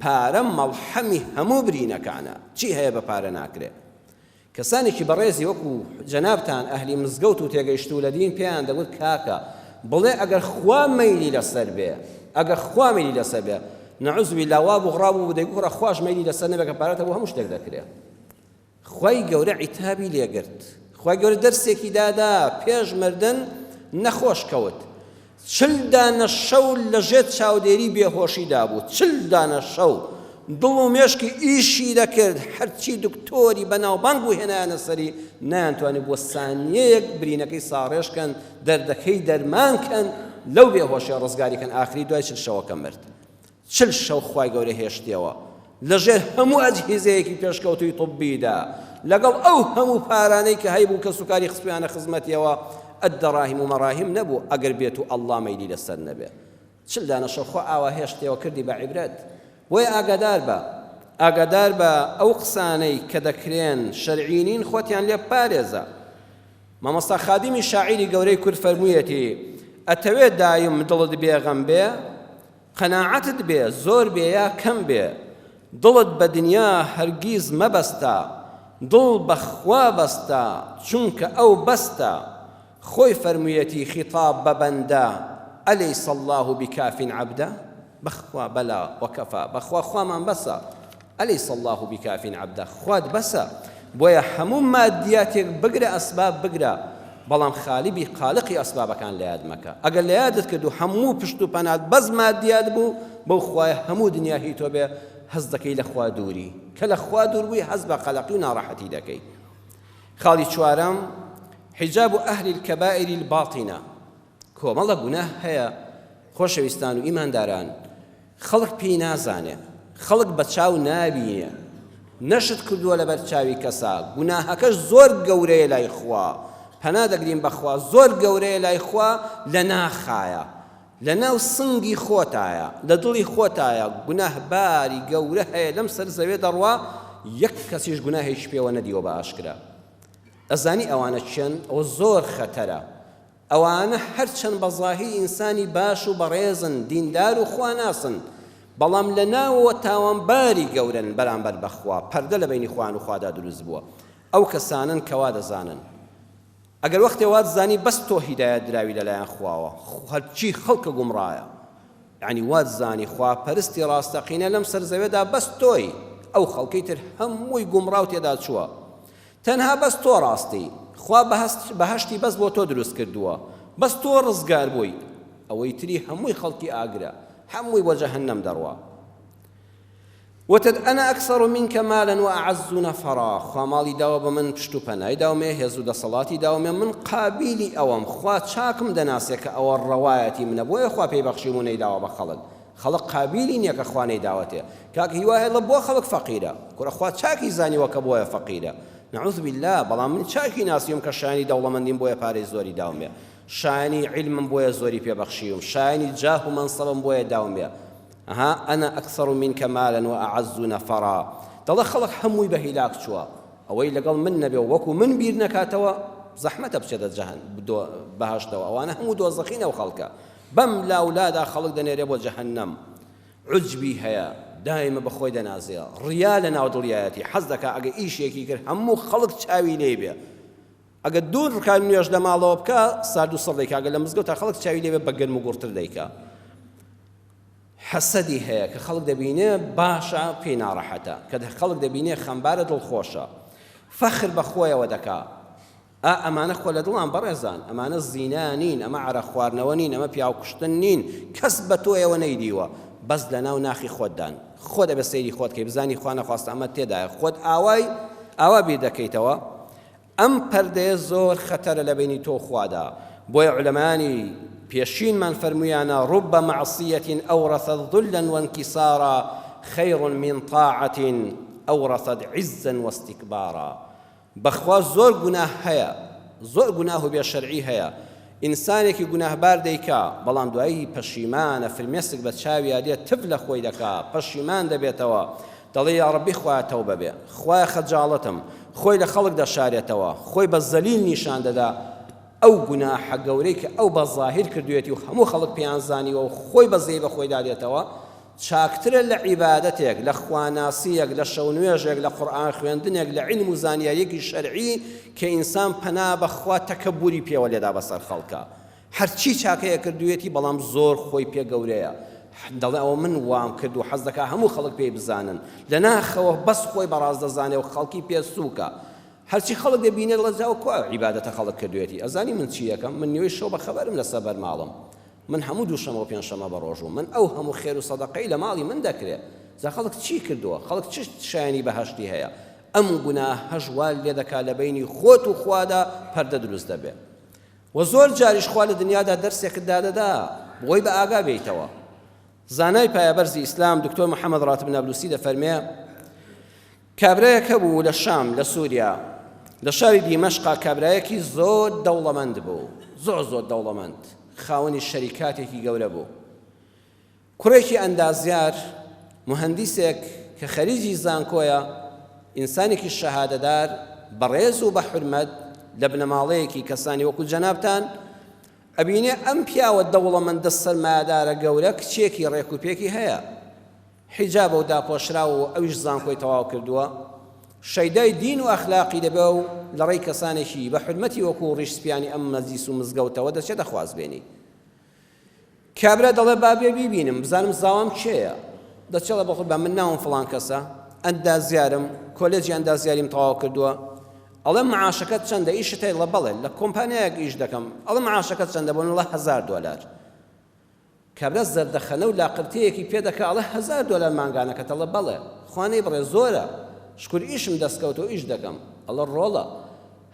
پارە مەڵحەمی هەموو برینەکانە چی هەیە بە پارە ناکرێ کەسانێکی بەڕێزی وەکو جەنابتان ئەهلی مزگەوت و تێگەیشت و لە دین پێیان دەگوت کاکە بڵێ ئەگەر خوا مەیلی لەسەر بێ ئەگەر خوا مەیلی لەسەر بێ نەعوذ بالله وا بوو غڕا بوو دەیگوڕە خواش مەیلی لەسەر نەبێ کە پارەتە بۆ هەموو شتێک دەکرێت خوای گەورە عیتابی لێگرت خوای گەورە دەرسێکی دادا پێش مردن نەخۆش کەوت 40 دانە شەو لەژێر چاودێری بێهۆشیدا بوو، 40 دانە شەو دڵ و مێشکی ئیشی دەکرد، هەرچی دکتۆری بەناوبانگ بوو هێنایانە سەری نایانتوانێت بۆ سانیەیەک برینەکەی ساڕێشکەن، دەردەکەی دەرمانکەن، لەو بێهۆشیە ڕزگاریکەن. ئاخری دوای 40 شەوەکە مرد. 40 شەو خوای گەورە هێشتیەوە لەژێر هەموو ئەجهیزەیەکی پێشکەوتوی طبیدا، لەگەڵ ئەو هەموو پارانەی کە هەیبوو کە سوکاری خستویانە خزمەتیەوە. ئەددەڕاهیم و مەڕاهیم نەبوو ئەگەر بێت و ئەڵڵا مەیلی لەسەر نەبێ. 40 دانە شەو خوا ئاوا هێشتەوە کردی بە عیبرەت. بۆیە ئاگادار بە ئەو قسانەی کە دەکرێن شەرعینین خۆتیان لێ پارێزە. مامۆستا خادیمی شاعیری گەورەی کورد فەرموویەتی ئەتەوێت دایم دڵت بێغەم بێ، قەناعەتت بێ زۆر بێ یا کەم بێ، دڵت بە دنیا هەرگیز مەبەستە، دڵ بەخوا بەستە چونکە ئەو بەستە. خۆی فەرموویەتی خیتاب بە بەندە ئەلەیسە الله بکاف عەبدە، بەخوا بەلا وەکەفا، بەخوا خوامان بەسە. ئەلەیسە الله بکاف عەبدە، خوات بەسە. بۆیە هەموو مادیاتێک بگرە ئەسباب بگرە، بەڵام خالیبی خالقی ئەسبابەکان لە یاد مەکە. ئەگەر لە یادت کرد و هەموو پشت و پەنات بەس مادیات بوو، بەو خوایە هەموو دنیا هی تۆ بێ هەز دەکەی لە خوا دووری، کە لە خوا دوور بووی هەز بە قەلەقی و ناڕەحەتی دەکەی. خاڵی چوارەم حجاب ئەهلی الکەبائر الباطنە. کۆمەڵە گوناه هەیە خۆشەویستان و ئیمانداران، خەڵک پێی نازانێ، خەڵک بە چاو نابینێ، نەشت کردووە لەبەر چاوی کەسا. گوناهەکەش زۆر گەورەیە لای خوا، پەنا دەگرین بەخوا، زۆر گەورەیە لای خوا، لە ناخایە، لە ناو سنگی خۆتایە، لە دڵی خۆتایە. گوناهباری گەورە هەیە لەم سەر زەوێ دەڕوا، یەک کەسیش گوناهێکی پێوە نەدیوە بە ئاشکرا. ئەزانی ئەوانە چێن؟ ئەوە زۆر خەتەرە. ئەوانە هەرچەند بە زاهیر ئینسانی باش و بەڕێزن، دیندار و خوا ناسن، بەڵام لە ناوەوە تاوانباری گەورن بەرامبەر بەخوا. پەردە لە بینی خوان و خوادا دروست بووە. ئەو کەسانن کەوا دەزانن ئەگەر وەختێ وات زانی بەس تۆ هیدایەت دراوی لەلایەن خواوە، هەرچی خەڵکە گومڕایە. یعنی وات زانی خوا پەرستی ڕاستەقینە لەم سەر زەوێدا بەس تۆی، ئەو خەڵکەی تر هەمووی گومڕاو تێدا چووە. تەنها بەس تۆ ڕاستی، خوا بەهەشتی بەس بۆ تۆ دروست کردووە، بەس تۆ ڕزگار بووی، ئەوەی تری هەمووی خەڵکی ئاگرە، هەمووی بۆ جەهەنەم دەڕوا. وتد أنا أكثر منك مالا وأعز نفرا. خوا ماڵی داوە بە من، پشت و پەنای داومێ، هێز و دەسەڵاتی داومێ، من قابیلی ئەوەم، خوا چاکم دەناسێ کە ئەوە ڕەوایەتی منە، بۆیە خوا پێی بەخشیم و نەیداوە بە خەڵک. خەڵک قابیلی نییە کە خوا نەیداوەتێ. کاکە هیوایە لە بۆ خەڵک فەقیرە، کورە خوا چاکی زانیوە کە بۆیە فەقیرە. نعوذ بالله. بەڵام من چاکی ناسیوم کە شایانی دەوڵەمەندیم بۆیە پارەی زۆری داومێ، شایانی عیلمم بۆیە زۆری پێبەخشیوم، شایانی جاه و منسەبم بۆیە داومێ. أنا أكثر منك مالا وأعز نفرا. دەڵێ خەڵک هەمووی بە هیلاک چووە، ئەوەی لەگەڵ من نەبێ و وەکو من بیر نەکاتەوە زەحمەتە بچێتە بەهەشتەوە. ئەوانە هەموو دۆزەخینە و خەڵکە، بەم لاولادا خەڵک دەنێرێ بۆ جەهەنەم. عجبی هەیە، دائمە بەخۆی دەنازێ، ڕیا لە ناو دڵیایەتی، حەز دەکا ئەگە ئیشێکی کرد هەموو خەڵک چاوی لێ بێ. ئەگە دوور ڕکان نوێژ لە ماڵەوە بکە سارد و سەڵ دەیکا، ئەگە لە مزگەوت تا خەڵک چاوی لێ بێ بە گەرم و گوڕتر دەیکا. حەسەدی هەیە کە خەڵک دەبینێ باشە پێی ناڕەحەتە، کە خەڵک دەبینێ خەمبارە دڵخۆشە، فەخر بە خۆیەوە دەکا. ئەمانە خۆ لە دڵان بەڕێزان، ئەمانە زینا نین، ئەمە عەرە خواردنەوە نین، ئەمە پیاو کوشتن نین، کەس بە تۆیەوە نەیدیوە، بەس لە ناو ناخی خۆتدان. خۆ دەبێ سەیری خۆت کەی، بزانی خوا نەخواستە ئەمە تێدایە، خۆت ئاوا بیر دەکەیتەوە. ئەم پەردەیە زۆر خەتەرە لە بینی تۆ خوادا. بۆیە عولەمانی پێشینمان فەرموویانە ڕب معصية أورثت ذلا وانكسارا خير من طاعة أورثت عزا واستكبارا. بەخوا زۆر گوناه هەیە، زۆر گوناه و بێشەرعی هەیە. ئینسانێکی گوناهبار دەیکا، بەڵام دوایی پەشیمانە، فرمێسک بە چاوی دێت، تف لە خۆی دەکا، پەشیمان دەبێتەوە، دەڵێ یا ڕەبی خوایە تەوبە بێ، خوایە خەجاڵەتم، خۆی لە خەڵک دەشارێتەوە، خۆی بە زەلیل نیشان دەدا. ئەو گوناحە گەورەی کە ئەو بە ظاهر کردوێتی و هەموو خەڵک پێیان زانیوە و خۆی بەزەی بە خۆی دادێتەوە، چاکترە لە عیبادەتێک، لە خواناسیەک، لە شەو نوێژێک، لە قورئان خوێندنێک، لە عیلم و زانیاریەکی شەرعی کە ئینسان پەنا بەخوا تەکەبوری پێوە لێدا بەسەر خەڵکە. هەرچی چاکەیە کردوێتی، بەڵام زۆر خۆی پێ گەورەیە. دەڵێ ئەوە من وام کرد و حەز دەکا هەموو خەڵک پێی بزانن، لە ناخەوە بەس خۆی بەڕاست دەزانێ و خەڵکی پێ سووکە. هەرچی خەڵک دەبینێت لە جاو کو عیبادەتە خەڵک کردوێتی. ئەزانی من چی یەکەم؟ من نیوەی شەو بە خەبەرم لەسەر بەرماڵم، من هەموو دووشەمە و پێنجشەمە بە ڕۆژ و من ئەو هەموو خێر و سەدەقەی لە ماڵی من دەکرێت جا خەڵک چی کردووە خەڵک چ شایانی بەهەشتی هەیە ئەم گوناهەش وا لێ دەکات لە بینی خۆت و خوادا پەردە دروست دەبێت و زۆر جاریش خوا لە دنیادا دەرسێکت دادەدا بۆی بە ئاگا بێیتەوە زانای پایەبەرزی ئیسلام دکتۆر محەممەد ڕاتب نابلوسی دەفەرمێ کابرایەکە بوو لە شام لە سووریا لە شاری دیمەشقا کابرایەکی زۆر دەوڵەمەند بوو زۆر دەوڵەمەند خاوەنی شەریکاتێکی گەورە بوو کوڕێکی ئەندازیار مهندیسێک کە خەریجی زانکۆیە ئینسانێکی شەهادەدار بەڕێز و بە حورمەت لە بنەماڵەیەکی کەسانی وەکو جەنابتان ئەبینێ ئەم پیاوە دەوڵەمەندە سەرمایەدارە گەورە کچێکی ڕێکوپێکی هەیە حیجابە و داپۆشرا و ئەویش زانکۆی تەواو کردووە شەیدای دین و ئەخلاقی دەبێ و لە ڕێی کەسانێکی بە حورمەتی وەکو ڕیشسپیانی ئەم مەجلیس و مزگەوتەوە دەچێتە خوازبێنی کابرا دەڵێ بابێ بیبینم بزانم زاوام کێیە دەچێڵە بەخۆ بە من ناوم فڵان کەسە ئەندازیارم کۆلێجی ئەندازیاریم تەواو کردووە ئەڵێ معاشەکەت چەندە ئیشت هەیە لە بەڵێ لە کۆمپانیایەک ئیش دەکەم ئەڵێ معاشەکەت چەندە بۆن وڵا $1000 کابرا زەردەخەنە و لاقرتەیەکی پێ دەکا ئەڵێ $1000 مانگانەکەت ئەڵێ بەڵێ خوانەی بڕێ زۆرە شکر ئیشم دەستکەوتەوە ئیش دەکەم ئەڵێ ڕۆڵە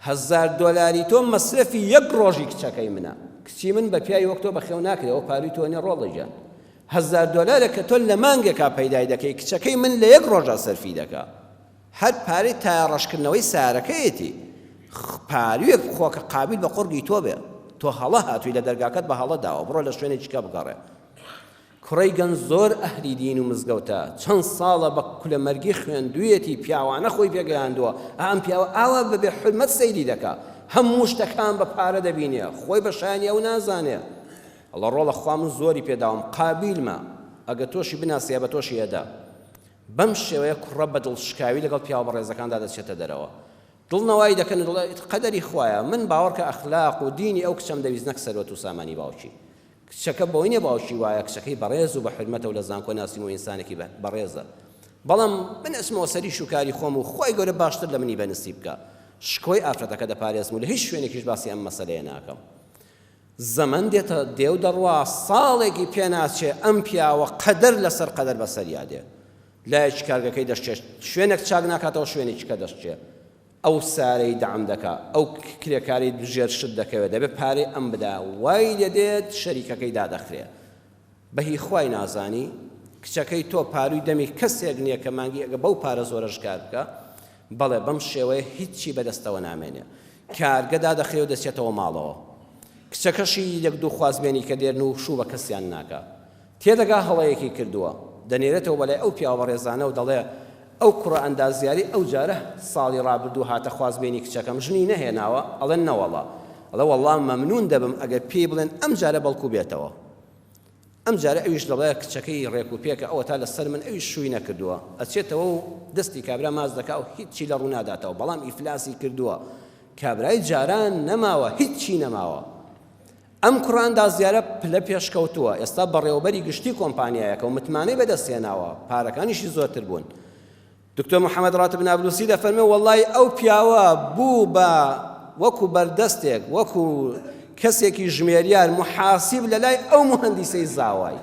$1000 تۆ مەسرەفی یەک ڕۆژی کچەکەی منە کچی من بە پیاوی وەک تۆ بەخێو ناکرێت ئەو پاروی تۆ نیە ڕۆڵی گیان $1000 کە تۆ لە مانگێکا پەیدای دەکەی کچەکەی من لە یەک ڕۆژە سەرفی دەکا هەر پارەی تا ڕەشکردنەوەی سارەکەیەتی پارویەک خۆکە قابل بە قورگی تۆ بێ تۆ هەڵە هاتووی لە دەرگاکەت بە هەڵە داوە بڕۆ لە شوێنێکیکە بگەڕێ کوڕەی گەنج زۆر ئەهلی دین و مزگەوتە چەند ساڵە بە کولەمەرگی خوێندوویەتی پیاوانە خۆی پێگەیاندووە ئەم پیاوە ئاوا بەبێ حورمەت سەیری دەکا هەموو شتەکان بە پارە دەبینێ خۆی بە شایانی ئەو نازانێ ئەڵە ڕۆڵە خوا من زۆری پێداوم قابیلمە ئەگە تۆشی بناسیە بە تۆشی ئەدا بەم شێوەیە کوڕە بە دڵشکاوی لەگەڵ پیاوە بەڕێزەکاندا دەچێتە دەرەوە دڵنەوای دەکەن قەدەری خوایە من باوەڕکە ئەخلاق و دینی ئەو کچەم دەویست نەک سەروەت و سامانی باوکی کچەکە بەوەی نیە باوکی وایە کچەکەی بەڕێز و بە حورمەتە و لە زانکۆ ناسیم و ئینسانێکی بەڕێزە بەڵام بنەچمەوە سەری شوکاری خۆم و خۆی گەورە باشتر لە منی بەنسی بکە شکۆی ئافرەتەکە دەپارێزم و لە هیچ شوێنێکیش باسی ئەم مەسەلەیە ناکەم زەمن دێتە دێو دەڕوا ساڵێکی پێ ناچێ ئەم پیاوە قەدەر لەسەر قەدەر بەسەریا دێ لایەکی کارگەکەی دەشتێت شوێنێک چاک ناکاتەوە شوێنێکی کە دەشتێ ئەو سارەی دەعم دەکا ئەو کرێکاری دژێر شت دەکەوێت دەبێت پارەی ئەم بدا وای لێدێت شەریکەکەی دادەخرێ بەهی خوای نازانی کچەکەی تۆ پاروی دەمی کەسێک نییە کە مانگی ئەگە بەو پارە زۆرەش کار بکە بەڵێ بەم شێوەیە هیچی بەدەستەوە نامێنێ کارگە دادەخرێ و دەچێتەوە ماڵەوە کچەکەشی یەک دوو خوازبێنی کە دێرن و شوو بە کەسیان ناکە تێدەگا هەڵەیەکی کردووە دەنێرێتەوە بەلای ئەو پیاوە ڕێزانە و دەڵێ ئەو کوڕە ئەندازیاری ئەو جارە ساڵی ڕابردوو هاتە خوازبێنی کچەکەم ژنی نەهێناوە ئەڵێن نەوەڵا ئەڵێ وەڵڵا مەمنون دەبم ئەگەر پێی بڵێن ئەم جارە بەڵکو بێتەوە ئەم جارە ئەویش دەڵێ کچەکەی ڕێک و پێکە ئەوە تا لەسەر من ئەویش شووی نەکردووە ئەچێتەوە و دەستی کابرا ماز دەکا و هیچی لە ڕوو ناداتەوە بەڵام ئیفلاسی کردووە کابرای جاران نەماوە هیچی نەماوە ئەم کوڕاندا زیارە پلە پێشکەوتووە ئێستا بەڕێوەبەری گشتی کۆمپانیایەکە و متمانەی بەدەستێناوە پارەکانیشی زۆرتر بوون دکتۆر محەممەد ڕاتب نابلوسی دەفەرمێ وەڵڵی ئەو پیاوە بوو بە وەکو بەردەستێک وەکو کەسێکی ژمێریار محاسیب لە لای ئەو مهندیسەی زاوای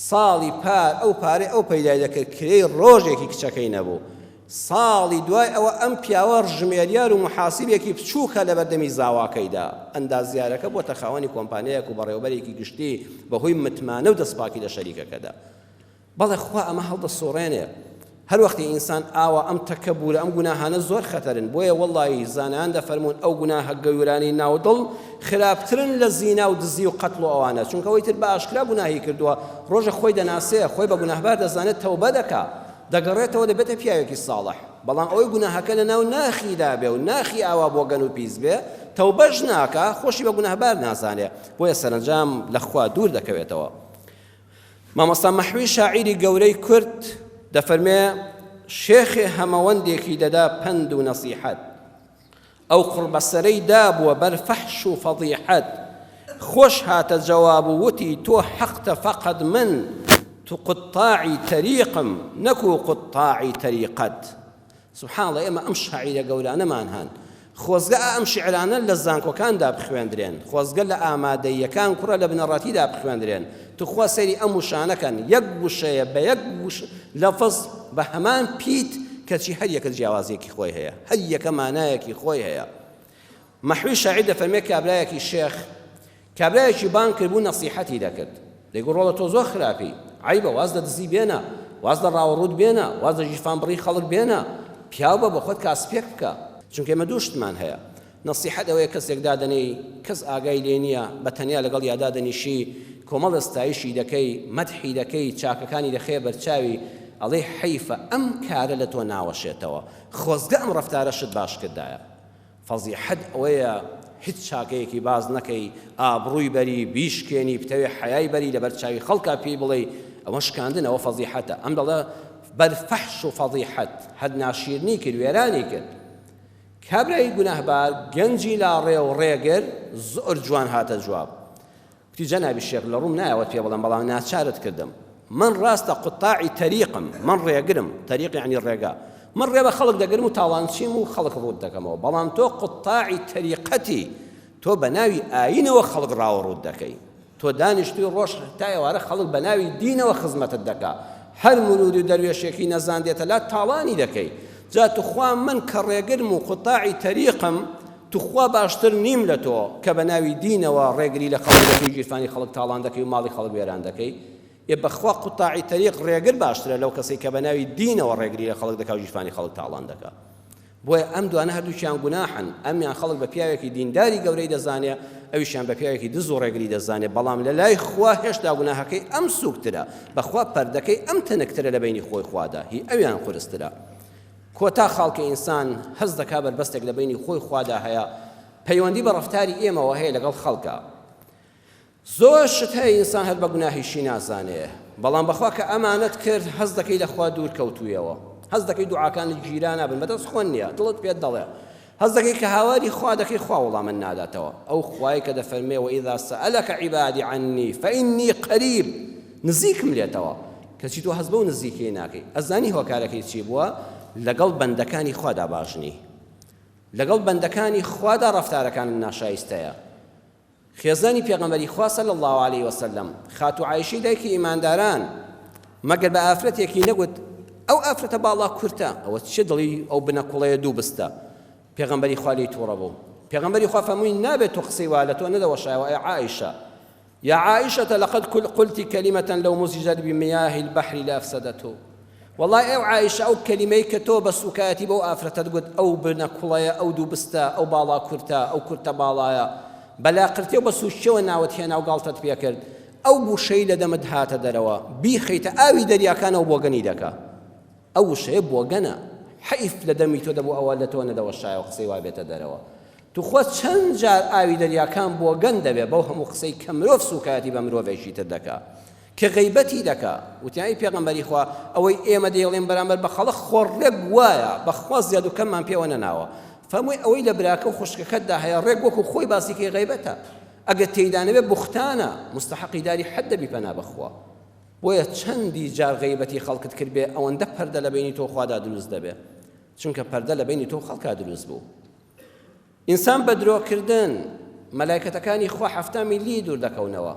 ساڵی پار ئەو پارەی ئەو پەیدای دەکرد کرێی ڕۆژێکی کچەکەی نەبوو ساڵی دوای ئەوە ئەم پیاوە ژمێریار و محاسیبێکی بچووکە لە بەردەمی زاواکەیدا ئەندازیارەکە بۆ تەخاوەنی کۆمپانیایەک و بەڕێوەبەرێکی گشتی بەهۆی متمانە و دەستپاکی لە شەریکەکەدا بەڵێ خوا ئەمە هەڵدەسۆڕێنێ هەر وەختی ئینسان ئاوە ئەم تەکەبورە ئەم گوناهانە زۆر خەتەرن بۆیە وەڵڵی زانایان دەفەرمون ئەو گوناهە گەورانەی ناودڵ خراپترن لە زینا و دزی و قەتڵ و ئەوانە چونکە ئەوەی تر بە ئاشکرا گوناهی کردووە ڕۆژە خۆی دەناسێ خۆی بە گوناهبار دەزانێت تەوبە دەکا دەگەڕێتەوە دەبێتە پیاوێکی ساڵح بەڵام ئەوەی گوناهەکە لە ناو ناخیدا بێ و ناخی ئاوا بۆ گەن و پیس بێ تەوبەش ناکە خۆشی بە گوناهبار نازانێ بۆیە سەرنجام لە خوا دوور دەکەوێتەوە مامۆستا مەحوی شاعیری گەورەی کورد دەفەرمێ شێخی هەمەوەندێکی دەدا پەند و نەسیحەت ئەو قڕبەسەرەی دابووە بەر فەحش و فەضیحەت خۆش هاتە جەواب و وتی تۆ حەقتە فەقەد من تو قطاعی تەریقم نەکو قطاعی تەریقەت سبحان الله ئێمە ئەم شاعیرە گەورانەمان هەن خۆزگە ئەم شیعرانە لە زانکۆکاندا بخوێندرێن خۆزگە لە ئامادەییەکان کوڕە لە بنەڕەتیدا بخوێندرێن توخوا سەیری ئەم وشانەکەن یەک وشەیە بە یەک لەفز بە هەمان پیت کەچی هەر یەکە جیاوازیەکی خۆی هەیە هەر یەکە مانایەکی خۆی هەیە مەحوی شاعیر دەفەرمێ کابرایەکی شێخ کابرایەکی بان کردبوو نەسیحەتی دەکرد دەیگو ڕۆڵە تۆ زۆر خراپی عیبە واز لە دزی بێنە واز لە ڕاوەڕوود بێنە واز لە ژیفان بڕی خەڵک بێنە پیاو بە خۆت کاسپێک بکە چونکە ئێمە دوو شتمان هەیە نەسیحەت ئەوەیە کەسێک دادەنێی کەس ئاگای لێ نییە بە تەنیا لەگەڵ یادادەنیشی کۆمەڵ ئەستایشی دەکەی مەدحی دەکەی چاکەکانی دەخێ بەرچاوی ئەڵێ حەیفە ئەم کارە لە تۆ ناوەشێتەوە خۆزگە ئەم ڕەفتارەشت باش کردایە فەزیحەت ئەوەیە هیچ چاکەیەکی باز نەکەی ئابڕووی بەری بیشکێنی بتەوێ حەیای بەری لە بەرچاوی خەڵکا پێی بڵێ ئەوە شکاندنەوە فەزیحەتە ئەم دەڵێ بەرفەحش و فەزیحەت هەد ناشیرنی کرد وێرانی کرد کابرای گوناهبار گەنجی لاڕێ و ڕێگر زۆر جوان هاتە جواب وتی جەنابی شێخ لە ڕووم نایەوەت پێ بڵێم بەڵام ناچارت کردم من ڕاستە قوتاعی تەریقم من ڕێگرم تەریق یعنی ڕێگا من ڕێ بە خەڵک دەگرم و تاوانچیم و خەڵک ڕوود دەکەمەوە بەڵام تۆ قوتاعی تەریقەتی تۆ بە ناوی ئاینەوە خەڵک ڕاوەڕوود دەکەی تۆ دانیشتوی ڕۆژ تا ئێوارە خەڵک بە ناوی دینەوە خزمەتت دەکا هەر مرودی و دەروێشێکی نەزاندێتە لا تاوانی دەکەی جا توخوا من کە ڕێگرم و قوتاعی تەریقم توخوا باشتر نیم لە تۆ کە بە ناوی دینەوە ڕێگری لە خەڵک دەکەی گیرفانی خەڵک تاڵان دەکەی و ماڵی خەڵک وێران دەکەی بەخوا قوتاعی تەریق ڕێگر باشترە لەو کەسێک کە بە ناوی دینەوە ڕێگری لە خەڵک دەکا و گیرفانی خەڵک تاڵان دەکا بۆیە ئەم دوانە هەردووچیان گوناحن ئەمیان خەڵک بە پیاوێکی دینداری گەورەی دەزانێ ئەویشیان بە پیاوێکی دز و ڕێگری دەزانێ بەڵام لە لای خوا هێشتا گوناهەکەی ئەم سووکترە بەخوا پەردەکەی ئەم تەنەکترە لە بینی خۆی خوادا هی ئەویان قورسترە کۆتا خاڵکی ئینسان هەز دەکا بەربەستێک لە بینی خۆی خوادا هەیە پەیوەندی بە ڕەفتاری ئێمەوە هەیە لەگەڵ خەڵکە زۆر شت هەیە ئینسان هەر بە گوناهیشی نازانێ بەڵام بەخوا کە ئەمانەت کرد هەز دەکەی لە خوا دوور کەوتوویەوە هەز دەکەی دوعاکانی گیران نابن بەدەست خۆن نییە دڵت پێت دەڵێ هەز دەکەی کە هاواری خوا دەکەی خوا وەڵامت ناداتەوە ئەو خوای کە دەفەرمێ وئیذا سەئەلەکە عیبادی عنی فئینی قەریب نزیکم لێتەوە کەچی تۆ هەز بەو نزیکەی ناکەی ئەزانی هۆکارەکەی چی بووە لەگەڵ بەندەکانی خوادا باشنی لەگەڵ بەندەکانی خوادا ڕەفتارەکان ناشایستەیە خێزانی پێغەمبەری خوا صلی الله علیه وسلم خاتو عایشەی دایکی ئیمانداران مەگەر بە ئافرەتێکی نەگوت ئەو ئافرەتە باڵا کورتە ئەوە چێ دڵی ئەو بنەکوڵەیە دوو بستە پێغەمبەری خوا لێی تووڕە بوو پێغەمبەری خوا فەرمووی نابێت تۆ قسەی وا لە تۆ نەدەوەشایەوە ئەی عائیشە يا عائشة لقد قلت كلمة لو مزجت بمياه البحر لأفسدته والله أو عائشة أو كلمة كتوبة سكاتي بو آفرة تقول أو بنكولايا أو دوبستا أو بالا كرتا أو كرتا بالايا بلا قرتي بس وشو ناوت هنا وقالت بيكرد أو بشي لدمد هات دروا بيخيت أوي دريا كان أو بوغني دكا أو شيء بوغنا حيف لدمي تدبو أولتون دو الشاي وقصي وابيت دروا تخوا چەند جار ئاوی دەریاکان بۆ گەن دەبێ بەو هەموو قسەی کە مرۆڤ سوکاتی بە مرۆڤێکی تر دەکا کە غەیبەتی دەکا وتیانی پێغەمبەری خوا ئەوەی ئێمە دەیڵێن بەرامبەر بە خەڵق خۆڕێک وایە بەخوا زیاد و کەممان پێوە نەناوە فەرمووی ئەوەی لە براکە و خوشکەکەتدا هەیە ڕێک وەکو خۆی باسیکەی غەیبەتە ئەگەر تێیدانەوێ بوختانە مستحقی داری حەد دەبی پەنا بەخوا بۆیە چەندی جار غەیبەتی خەڵکت کرد بێ ئەوەندە پەردە لە بینی تۆ خوادا دروست دەبێ چونکە پەردە لە بینی تۆ خەڵکا دروست بوو ئینسان بە درۆکردن مەلایکەتەکانی خوا 7 میلی دوور دەکەونەوە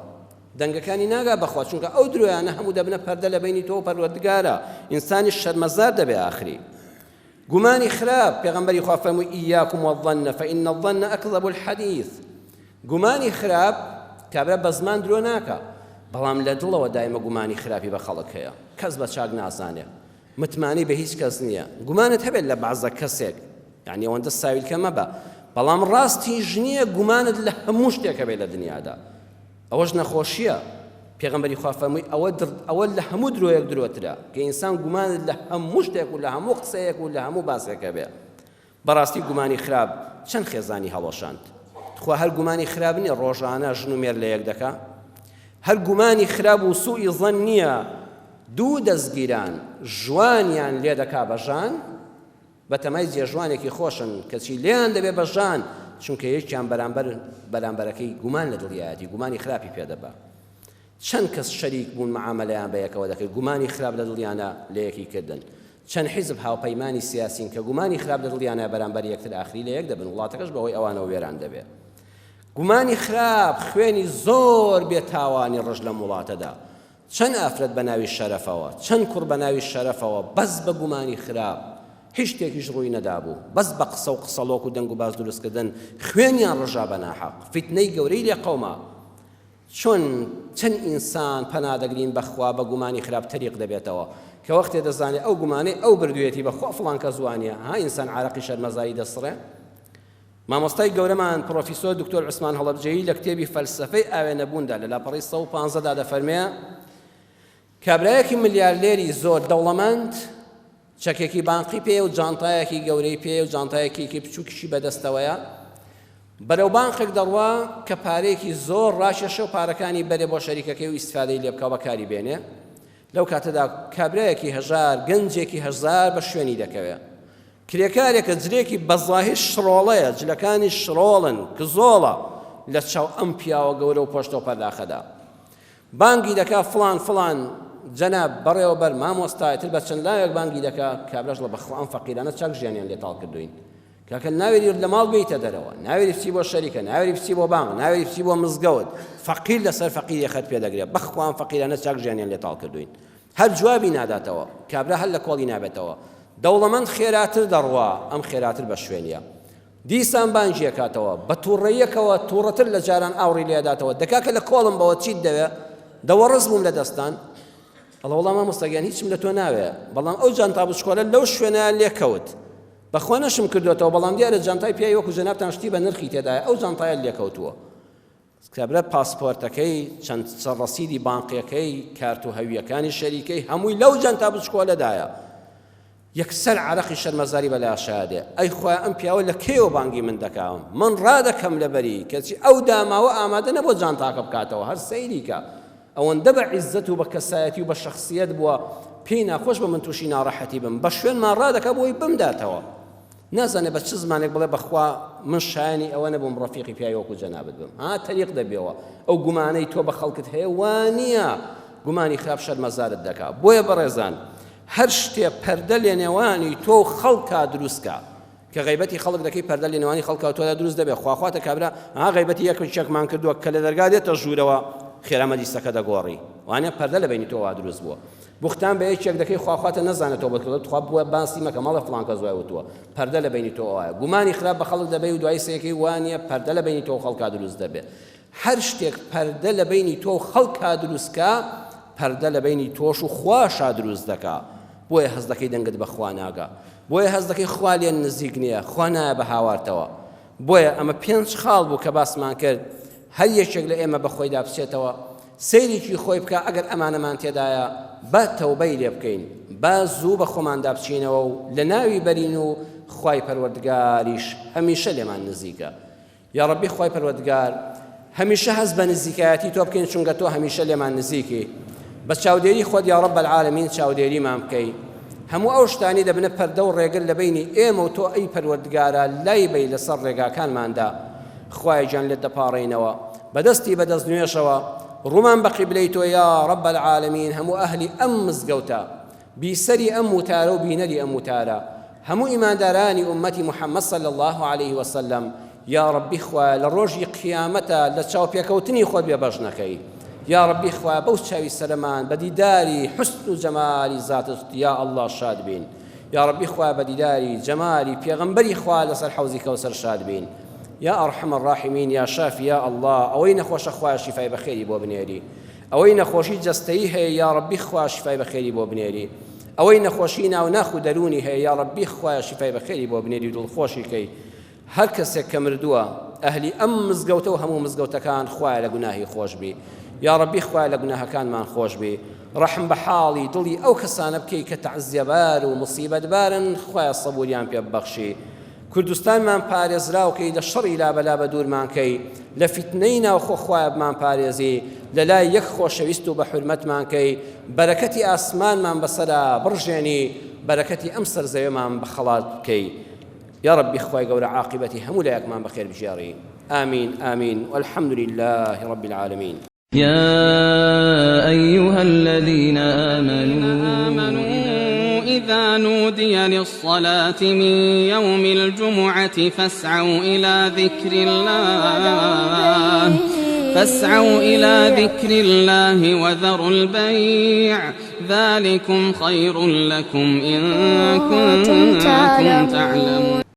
دەنگەکانی ناگا بەخوا چونکە ئەو درۆیانە هەموو دەبنە پەردە لە بینی تۆ پەروەردگارە ئینسانی شەرمەزار دەبێ ئاخری گومانی خراپ پێغەمبەری خوا فەرمووی ئیاکم والظن فإن الظن أكذب الحديث گومانی خراپ کابرا بە زمان درۆ ناکە بەڵام لە دڵەوە دایمە گومانی خراپی بە خەڵک هەیە کەس بە چاک نازانێ متمانی بە هیچ کەس نییە گومانت هەبێت لە بەعزە کەسێک یعنی ئەوەندە ساویلکە مەبە بەڵام ڕاستی ژنیە گومانت لە هەموو شتێکە بێت لە دنیادا ئەوەش نەخۆشیە پێغەمبەری خوا فەرمووی ئەوە لە هەموو درۆیەک درۆترە کە ئینسان گومانت لە هەموو شتێک و لە هەموو قسەیەک و لە هەموو باسێکە بێ بەڕاستی گومانی خراپ چەند خێزانی هەڵۆشاند خوا هەر گومانی خراپ نییە ڕۆژانە ژن و مێر لە یەک دەکا هەر گومانی خراپ و سوئی ظن نییە دوو دەستگیران ژوانیان لێ دەکا بە ژان بەتەمای جێژوانێکی خۆشن کەچی لێیان دەبێ بە ژان چونکە یەکیان بەرامبەرەکەی گومان لە دڵیایەتی گومانی خراپی پێدەبا چەند کەس شەریک بوون معاملەیان بە یەکەوە دەکرد گومانی خراپ لە دڵیانە لە یەکی کردن چەند حیزب هاوپەیمانی سیاسین کە گومانی خراپ لە دڵیانە بەرامبەر یەکتر ئاخری لە یەک دەبن وڵاتەکەش بەهۆی ئەوانەوە وێران دەبێت. گومانی خراپ خوێنی زۆر بێتاوانی ڕژ لەم وڵاتەدا، چەند ئافرەت بە ناوی شەرەفەوە، چەند کوڕ بە ناوی شەرەفەوە بەس بە گومانی خراپ هیچ شتێکیش ڕووی نەدابوو، بەس بە قسە و قسەڵۆک و دەنگ و باز دروستکردن خوێنیان ڕژا بە ناحەق. فیتنەی گەورەی لێ قەوما چۆن چەند ئینسان پەنادەگرین بەخوا بە گومانی خراپ تەریق دەبێتەوە کە وەختێ دەزانێت ئەو گومانەی ئەو بردوێتی بەخوا فڵان کە زوانیە ها ئینسان عارەقی شەرمەزایی دەسڕێ. مامۆستای گەورەمان پرۆفیسۆر دکتۆر عوسمان هەڵەبجەیی لە کتێبی فەلسەفەی ئاوێنەبووندا لە لاپەڕی 115دا دەفەرمێ کابرایەکی ملیاردێری زۆر دەوڵەمەند چەکێکی بانقی پێ و جانتایەکی گەورەی پێ و جانتایەکی بچووکیشی بەدەستەوەیە بەرەو بانقێک دەڕوا کە پارەیەکی زۆر ڕاشێشە و پارەکانی بەرێ بۆ شەریکەکەی و ئیسفادەی لێ بکەوە بەکاری بێنێ. لەو کاتەدا کابرایەکی هەژار گەنجێکی هەژار بە شوێنی دەکەوێت. کرێکارێکە جلێکی بەزاهیر شڕۆڵەیە، جلەکانی شڕۆڵن کزۆڵە لە چاو ئەم پیاوە گەورە و پۆشتەوە پەرداخەدا. بانگی دەکا فڵان جەناب بەڕێوەبەر مامۆستایەتر بە چەند لایەک بانگی دەکا کابراش لە بەخوا ئەم فەقیرانە چاک ژیانیان لێتاڵ کردوین کاکە ناوێری لە ماڵ بیتە دەرەوە، ناوێری بچی بۆ شەریکە، ناوێری بچی بۆ بانگ، ناوێری بچی بۆ مزگەوت، فەقیر لەسەر فەقیری خەت پێ دەگرێت. بەخوا ئەم فەقیرانە چاک ژیانیان لێتاڵ کردوین. هەر جوابی ناداتەوە، کابرا هەر لە کۆڵی نابێتەوە. دەوڵەمەند خێراتر دەڕوا، ئەم خێراتر بە شوێنیە. دیسان بانجی ئەکاتەوە بە تووڕەیەکەوە تووڕەتر لە جاران ئاوڕی لێداتەوە دەکاکە لە کۆڵم بەوە چیت دەوێت دەوەڕز بووم لە دەستان ئەڵە وەڵام مامۆستاگیان هیچم لە تۆ ناوێ، بەڵام ئەو جانتا بچکۆلە لەو شوێنە لێکەوت بەخوا نەشم کردوێتەوە، بەڵام دیارە جانتای پیاوی وەکو جەنابتان شتی بە نرخی تێدایە ئەو جانتایە لێکەوتووە. کابرا پاسپۆرتەکەی چەند ڕەسیدی بانقیەکەی کارت و هەویەکانی شەریکەی هەمووی لەو جانتا بچکۆلەدایە. یەکسەر عەرەقی شەرمەزاری بەلاشادێ ئەی خوا ئەم پیاوە لە کێوە بانگی من دەکاوم، من ڕادەکەم لەبەری کەچی ئەو داماوە ئامادە نەبوو جانتاکە بکاتەوە هەر سەیریکە. ئەوەندە بە عیززەت و بە کەسایەتی و بە شەخسیەت بووە پێی ناخۆش بە من تووشی ناڕەحەتی بم، بە شوێنمان ڕادەکە بۆی بمداتەوە. نازانێ بە چ زمانێک بڵێ بەخوا من شایانی ئەوە نەبووم ڕەفیقی پیاوی وەکو جەنابەت بم. تەریق دەبێەوە ئەو گومانەی تۆ بە خەڵکت هەیە وانییە گومانی خراپ شەرمەزارت دەکات. بۆیە بەڕێزان هەر شتێ پەردە لێ نێوانی تۆ خەڵکا دروستکە کە غیبەتی خەڵک دەکەی پەردە لێ نێوانی خەڵکا تۆدا دروست دەبێت. خواخواتە کابرا غیبەتی یەکێکمان کردووە کە لە دەرگا دێتە ژوورەوە خێرا مەجلیسەکە دەگۆڕی، وانە پەردە لە بینی تۆوا دروست بووە. بوختان بە یەکێک دەکەی خواخواتە نەزانێتەوە بکڵێت خوا بووە باسی مەکە ماڵە فڵان کە زوای وتووە، پەردە لە بینی تۆ وایە. گومانی خراپ بە خەڵک دەبێ و دوای سەیەکەی وانە پەردە لە بینی تۆ خەڵکا دروست دەبێت. هەر شتێک پەردە لە بینی تۆ خەڵکا دروستکە پەردە لە بینی تۆش و خواشا دروست دەکات. بۆیە هەز دەکەی دەنگت بە خوا ناگا، بۆیە هەز دەکەی خوا لێن نزیک نییە، خوا نایە بە هاوارتەوە. بۆیە ئەمە 5 خاڵ بوو کە باسمان کرد هەر یەکێک لە ئێمە بە خۆیدا بچێتەوە سەیرێکی خۆی بکە. ئەگەر ئەمانەمان تێدایە با تەوبەی لێ بکەین، با زوو بە خۆماندا بچینەوە و لە ناوی بەرین و خوای پەروەردگاریش هەمیشە لێمان نزیکە. یا ڕەبی خوای پەروەردگار هەمیشە هەست بە نزیکایەتی تۆ بکەین چونکە تۆ هەمیشە لێمان نزیکی. بە چاودێری خۆت یا ڕەب العالەمین چاودێریمان بکەی. هەموو ئەو شتانی دەبنە پەردە و ڕێگر لە بینی ئێمە و تۆ ئەی پەروەردگارە لای بەی لەسەر ڕێگاکانماندا خوای جان لێت دەپاڕێنەوە بەدەستی بەدەست نوێشەوە ڕوومان بە قیبلەی تۆ یا ڕەب العالەمین. هەموو ئەهلی ئەم مزگەوتە بیسەری ئەم وتارە و بینەری ئەم وتارە هەموو ئیماندارانی ئومەتی محەممەد صلی الله عليه وسلم یا ڕەبی خوا لە ڕۆژی قیامەتە لە چاوپێکەوتنی خۆت بێ بەش نەکەی. یا ڕەبی خوا بەو چاوی سەرمان بە دیداری حسن و جەمالی زاتت یا ئەڵڵا شاد بین. یا ڕەبی خوا بە دیداری جەمالی پێغەمبەری خوا لەسەر حەوزی کەوسەر شاد بین. یا ئەرحەم الراحمین یا شافی یا ئەڵڵا ئەوەی نەخۆشە خوا شیفای بەخێری بۆ بنێری، ئەوەی نەخۆشی جەستەیی هەیە یا ڕەبی خوا شیفای بەخێری بۆ بنێری، ئەوەی نەخۆشی ناو ناخ و دەرونی هەیە یا ڕەبی خوا شیفای بەخێری بۆ بنێری و دڵخۆشی کەی. هەر کەسێک کە مردووە ئەهلی ئەم مزگەوتە و هەموو مزگەوتەکان خوایە لە گوناهی خۆش بی. یا ڕەبی خوای لە گوناهەکانمان خۆش بی. ڕەحم بە حاڵی دڵی ئەو کەسانە بکەی کە تەعزیەبار و موسیبەتبارن، خوایە سەبووریان پێ ببەخشی. کوردستانمان پارێزراوکەی لە شەڕی لابەلا بە دوورمانکەی، لە فیتنەی ناوخۆ خوایە بمان پارێزی، لە لای یەک خۆشەویست و بە حورمەتمانکەی، بەرەکەتی ئاسمانمان بەسەرا بڕژێنی، بەرەکەتی ئەم سەرزەوێمان بە خەڵات بکەی. یا ڕەبی خوای گەورە عاقبەتی هەموو لایەکمان بەخێر بژێڕی. آمين آمين والحمد لله رب العالمين. يا أيها الذين آمنوا إذا نودي للصلاة من يوم الجمعة فاسعوا إلى ذكر الله وذروا البيع ذلكم خير لكم إن كنتم تعلمون